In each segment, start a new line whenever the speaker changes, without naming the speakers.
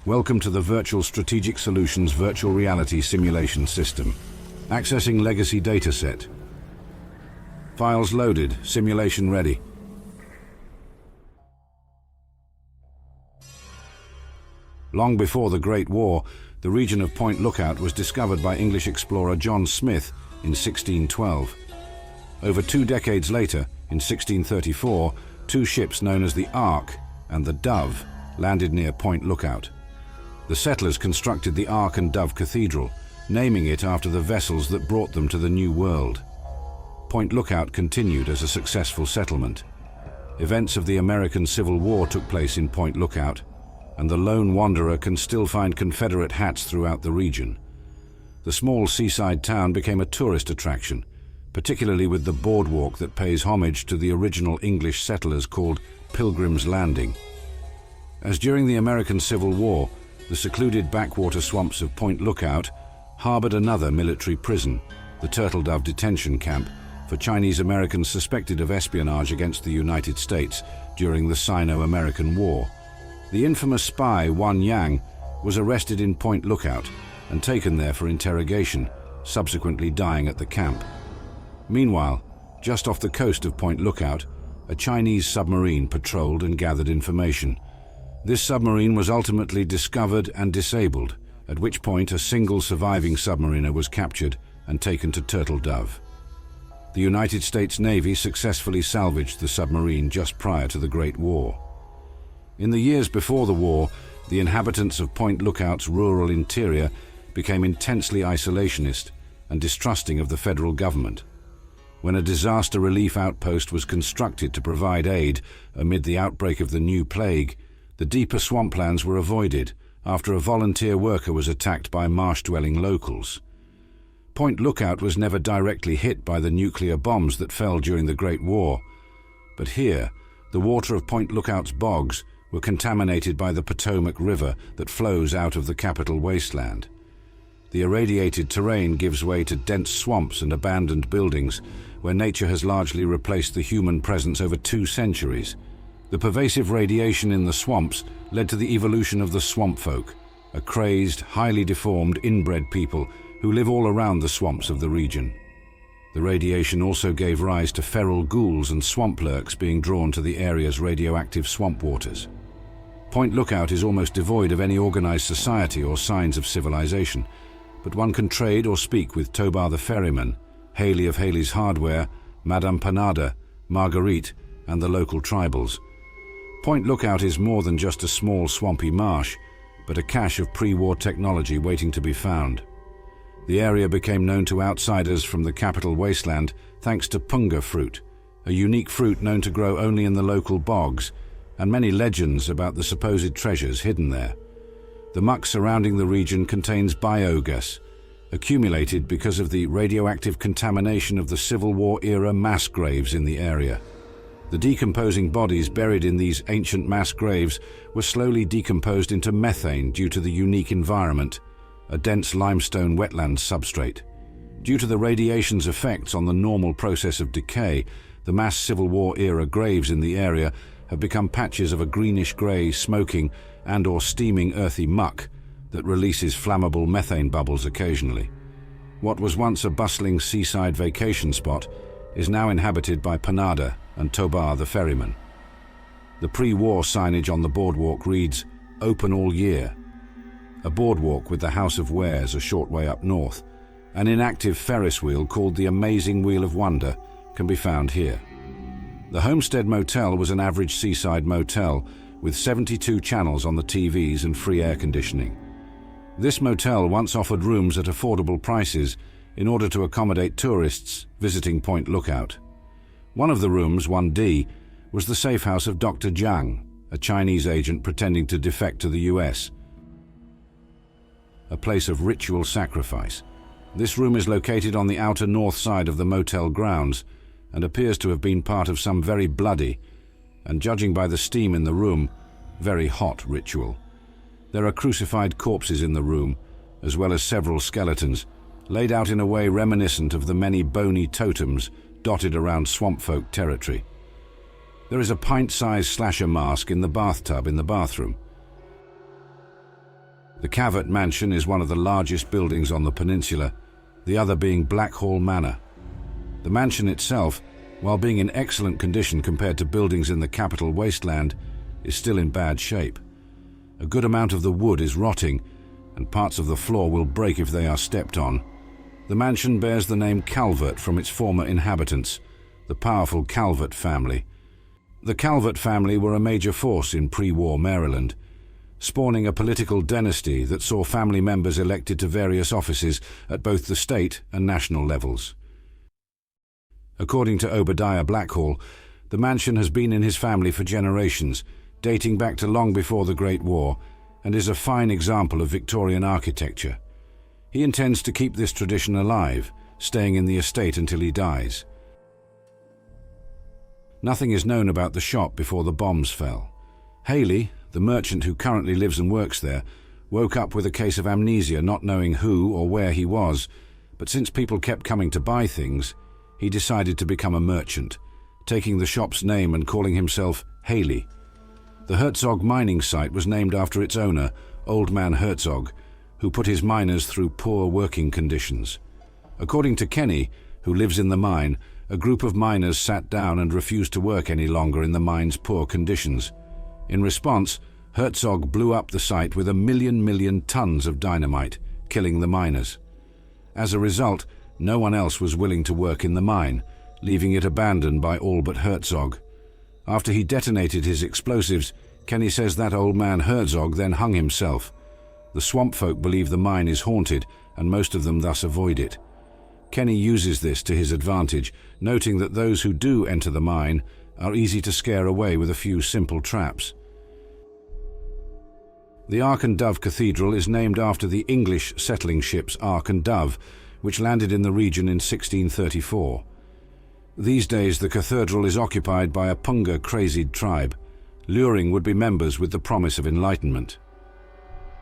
Welcome to the Virtual Strategic Solutions Virtual Reality Simulation System. Accessing Legacy Dataset. Files loaded. Simulation ready. Long before the Great War, the region of Point Lookout was discovered by English explorer John Smith in 1612. Over 2 decades later, in 1634, 2 ships known as the Ark and the Dove landed near Point Lookout. The settlers constructed the Ark and Dove Cathedral, naming it after the vessels that brought them to the New World. Point Lookout continued as a successful settlement. Events of the American Civil War took place in Point Lookout, and the lone wanderer can still find Confederate hats throughout the region. The small seaside town became a tourist attraction, particularly with the boardwalk that pays homage to the original English settlers called Pilgrim's Landing. As during the American Civil War, the secluded backwater swamps of Point Lookout harbored another military prison, the Turtle Dove Detention Camp, for Chinese Americans suspected of espionage against the United States during the Sino-American War. The infamous spy Wan Yang was arrested in Point Lookout and taken there for interrogation, subsequently dying at the camp. Meanwhile, just off the coast of Point Lookout, a Chinese submarine patrolled and gathered information. This submarine was ultimately discovered and disabled, at which point a single surviving submariner was captured and taken to Turtle Dove. The United States Navy successfully salvaged the submarine just prior to the Great War. In the years before the war, the inhabitants of Point Lookout's rural interior became intensely isolationist and distrusting of the federal government. When a disaster relief outpost was constructed to provide aid amid the outbreak of the new plague, the deeper swamplands were avoided after a volunteer worker was attacked by marsh-dwelling locals. Point Lookout was never directly hit by the nuclear bombs that fell during the Great War, but here, the water of Point Lookout's bogs were contaminated by the Potomac River that flows out of the capital wasteland. The irradiated terrain gives way to dense swamps and abandoned buildings, where nature has largely replaced the human presence over 2 centuries. The pervasive radiation in the swamps led to the evolution of the swamp folk, a crazed, highly deformed, inbred people who live all around the swamps of the region. The radiation also gave rise to feral ghouls and swamp lurks being drawn to the area's radioactive swamp waters. Point Lookout is almost devoid of any organized society or signs of civilization, but one can trade or speak with Tobar the ferryman, Haley of Haley's Hardware, Madame Panada, Marguerite, and the local tribals. Point Lookout is more than just a small swampy marsh, but a cache of pre-war technology waiting to be found. The area became known to outsiders from the capital wasteland thanks to punga fruit, a unique fruit known to grow only in the local bogs, and many legends about the supposed treasures hidden there. The muck surrounding the region contains biogas, accumulated because of the radioactive contamination of the Civil War-era mass graves in the area. The decomposing bodies buried in these ancient mass graves were slowly decomposed into methane due to the unique environment, a dense limestone wetland substrate. Due to the radiation's effects on the normal process of decay, the mass Civil War-era graves in the area have become patches of a greenish-grey, smoking and/or steaming earthy muck that releases flammable methane bubbles occasionally. What was once a bustling seaside vacation spot is now inhabited by Panada and Tobar the ferryman. The pre-war signage on the boardwalk reads, "Open all year." A boardwalk with the House of Wares a short way up north, an inactive Ferris wheel called the Amazing Wheel of Wonder, can be found here. The Homestead Motel was an average seaside motel with 72 channels on the TVs and free air conditioning. This motel once offered rooms at affordable prices in order to accommodate tourists visiting Point Lookout. One of the rooms, 1D, was the safe house of Dr. Zhang, a Chinese agent pretending to defect to the US. A place of ritual sacrifice. This room is located on the outer north side of the motel grounds and appears to have been part of some very bloody, and judging by the steam in the room, very hot ritual. There are crucified corpses in the room, as well as several skeletons, laid out in a way reminiscent of the many bony totems dotted around swamp folk territory. There is a pint-sized slasher mask in the bathtub in the bathroom. The Cavett Mansion is one of the largest buildings on the peninsula, the other being Blackhall Manor. The mansion itself, while being in excellent condition compared to buildings in the capital wasteland, is still in bad shape. A good amount of the wood is rotting, and parts of the floor will break if they are stepped on. The mansion bears the name Calvert from its former inhabitants, the powerful Calvert family. The Calvert family were a major force in pre-war Maryland, spawning a political dynasty that saw family members elected to various offices at both the state and national levels. According to Obadiah Blackhall, the mansion has been in his family for generations, dating back to long before the Great War, and is a fine example of Victorian architecture. He intends to keep this tradition alive, staying in the estate until he dies. Nothing is known about the shop before the bombs fell. Haley, the merchant who currently lives and works there, woke up with a case of amnesia, not knowing who or where he was, but since people kept coming to buy things, he decided to become a merchant, taking the shop's name and calling himself Haley. The Herzog mining site was named after its owner, Old Man Herzog, who put his miners through poor working conditions. According to Kenny, who lives in the mine, a group of miners sat down and refused to work any longer in the mine's poor conditions. In response, Herzog blew up the site with 1,000,000 tons of dynamite, killing the miners. As a result, no one else was willing to work in the mine, leaving it abandoned by all but Herzog. After he detonated his explosives, Kenny says that Old Man Herzog then hung himself. The swamp folk believe the mine is haunted, and most of them thus avoid it. Kenny uses this to his advantage, noting that those who do enter the mine are easy to scare away with a few simple traps. The Ark and Dove Cathedral is named after the English settling ships Ark and Dove, which landed in the region in 1634. These days the cathedral is occupied by a Punga-crazied tribe, luring would-be members with the promise of enlightenment.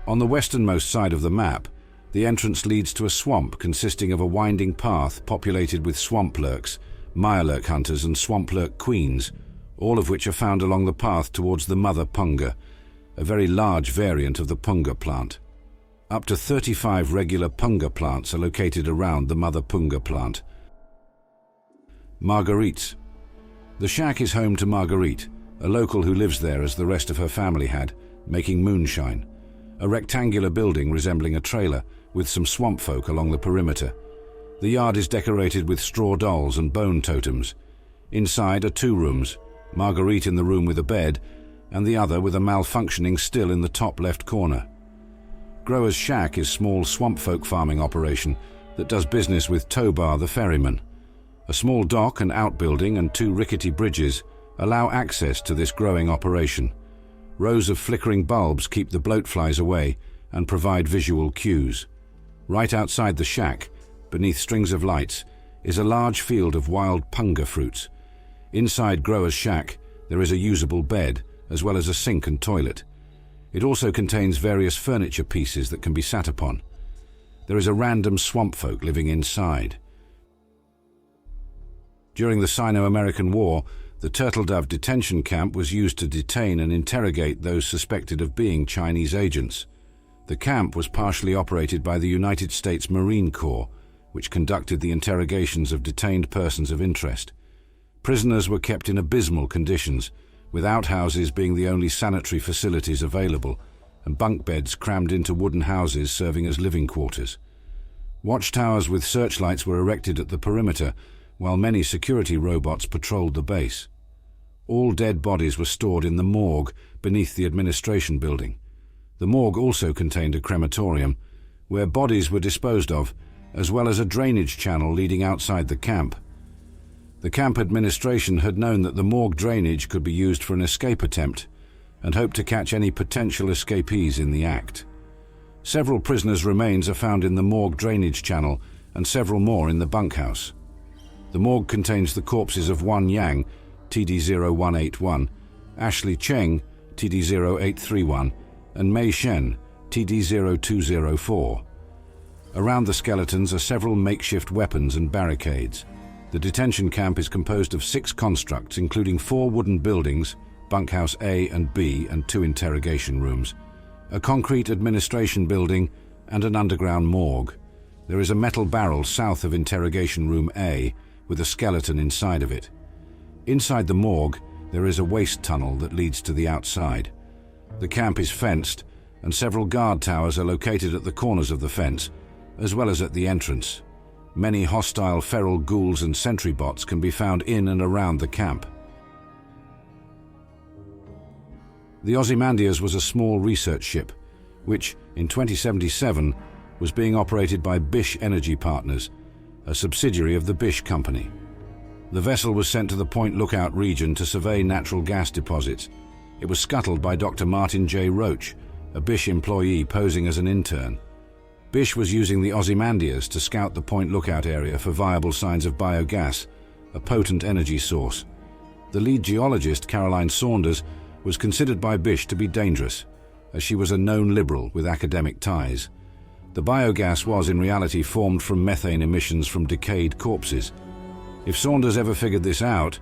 On the westernmost side of the map, the entrance leads to a swamp consisting of a winding path populated with swamp lurks, mirelurk hunters and swamp lurk queens, all of which are found along the path towards the mother punga, a very large variant of the punga plant. Up to 35 regular punga plants are located around the mother punga plant. Marguerite's. The shack is home to Marguerite, a local who lives there as the rest of her family had, making moonshine. A rectangular building resembling a trailer, with some swamp folk along the perimeter. The yard is decorated with straw dolls and bone totems. Inside are 2 rooms, Marguerite in the room with a bed, and the other with a malfunctioning still in the top left corner. Grower's Shack is small swamp folk farming operation that does business with Tobar the ferryman. A small dock and outbuilding and 2 rickety bridges allow access to this growing operation. Rows of flickering bulbs keep the bloatflies away and provide visual cues. Right outside the shack, beneath strings of lights, is a large field of wild punga fruits. Inside Grower's Shack, there is a usable bed, as well as a sink and toilet. It also contains various furniture pieces that can be sat upon. There is a random swamp folk living inside. During the Sino-American War, the Turtle Dove detention camp was used to detain and interrogate those suspected of being Chinese agents. The camp was partially operated by the United States Marine Corps, which conducted the interrogations of detained persons of interest. Prisoners were kept in abysmal conditions, with outhouses being the only sanitary facilities available, and bunk beds crammed into wooden houses serving as living quarters. Watchtowers with searchlights were erected at the perimeter, while many security robots patrolled the base. All dead bodies were stored in the morgue beneath the administration building. The morgue also contained a crematorium, where bodies were disposed of, as well as a drainage channel leading outside the camp. The camp administration had known that the morgue drainage could be used for an escape attempt, and hoped to catch any potential escapees in the act. Several prisoners' remains are found in the morgue drainage channel, and several more in the bunkhouse. The morgue contains the corpses of Wan Yang, TD0181, Ashley Cheng, TD0831, and Mei Shen, TD0204. Around the skeletons are several makeshift weapons and barricades. The detention camp is composed of 6 constructs, including 4 wooden buildings, bunkhouse A and B and 2 interrogation rooms, a concrete administration building, and an underground morgue. There is a metal barrel south of Interrogation Room A, with a skeleton inside of it. Inside the morgue, there is a waste tunnel that leads to the outside. The camp is fenced, and several guard towers are located at the corners of the fence, as well as at the entrance. Many hostile feral ghouls and sentry bots can be found in and around the camp. The Ozymandias was a small research ship, which, in 2077, was being operated by Bish Energy Partners, a subsidiary of the Bish Company. The vessel was sent to the Point Lookout region to survey natural gas deposits. It was scuttled by Dr. Martin J. Roach, a Bish employee posing as an intern. Bish was using the Ozymandias to scout the Point Lookout area for viable signs of biogas, a potent energy source. The lead geologist, Caroline Saunders, was considered by Bish to be dangerous, as she was a known liberal with academic ties. The biogas was in reality formed from methane emissions from decayed corpses. If Saunders ever figured this out,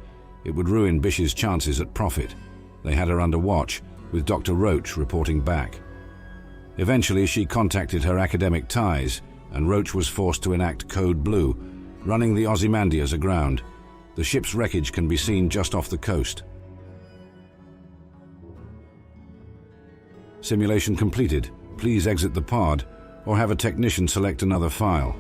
it would ruin Bish's chances at profit. They had her under watch, with Dr. Roach reporting back. Eventually, she contacted her academic ties, and Roach was forced to enact Code Blue, running the Ozymandias aground. The ship's wreckage can be seen just off the coast. Simulation completed. Please exit the pod, or have a technician select another file.